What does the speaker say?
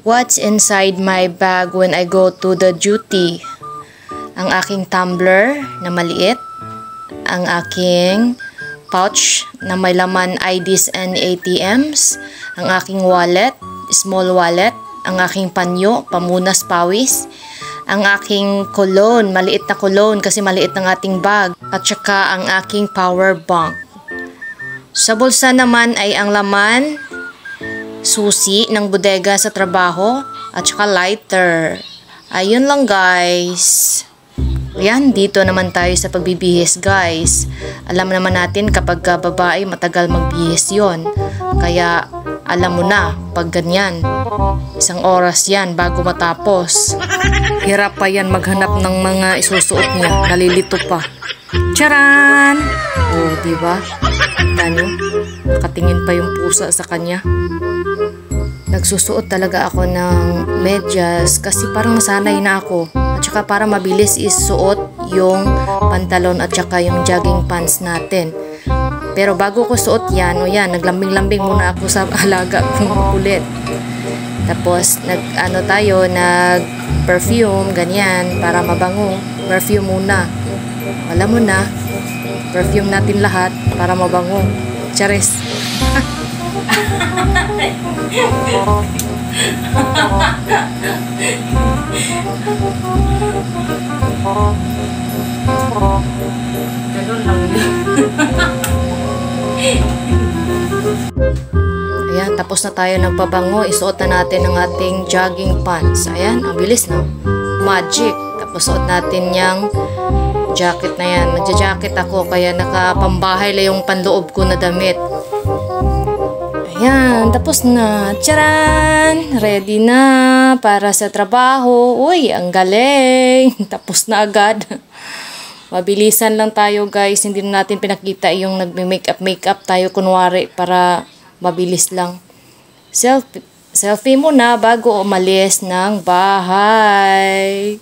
What's inside my bag when I go to the duty? Ang aking tumbler na maliit, ang aking pouch na may laman IDs and ATMs, ang aking wallet, small wallet, ang aking panyo, pamunas pawis, ang aking cologne, maliit na cologne kasi maliit ang ating bag, at saka ang aking power bank. Sa bulsa naman ay ang laman, susi ng bodega sa trabaho, at saka lighter. Ayun lang guys. Yan, dito naman tayo sa pagbibihis guys. Alam naman natin kapag babae matagal magbihis yon. Kaya alam mo na pag ganyan, 1 oras yan bago matapos. Hirap pa yan maghanap ng mga isusuot niya. Nalilito pa. Charan! Oh, diba? Ano? Nakatingin pa yung pusa sa kanya. Nagsusuot talaga ako ng medyas kasi parang nasanay na ako. At saka para mabilis isuot yung pantalon at saka yung jogging pants natin. Pero bago ko suot yan, naglambing-lambing muna ako sa alaga kong kulit. Tapos nag-perfume, ganyan, para mabango. Perfume muna. Alam mo na, perfume natin lahat para mabango. Charis. Ganun lang yun. Ayan, tapos na tayo nagpabango. Isuot na natin ang ating jogging pants. Ayan, ang bilis no? Magic. Tapos suot natin yung jacket na yan. Nagja-jacket ako kaya nakapambahay lang yung panloob ko na damit. Ayan, tapos na. Tcharan! Ready na para sa trabaho. Uy, ang galing! Tapos na agad. Mabilisan lang tayo guys. Hindi na natin pinakita yung nagme-makeup tayo kunwari para mabilis lang. Selfie muna bago umalis ng bahay.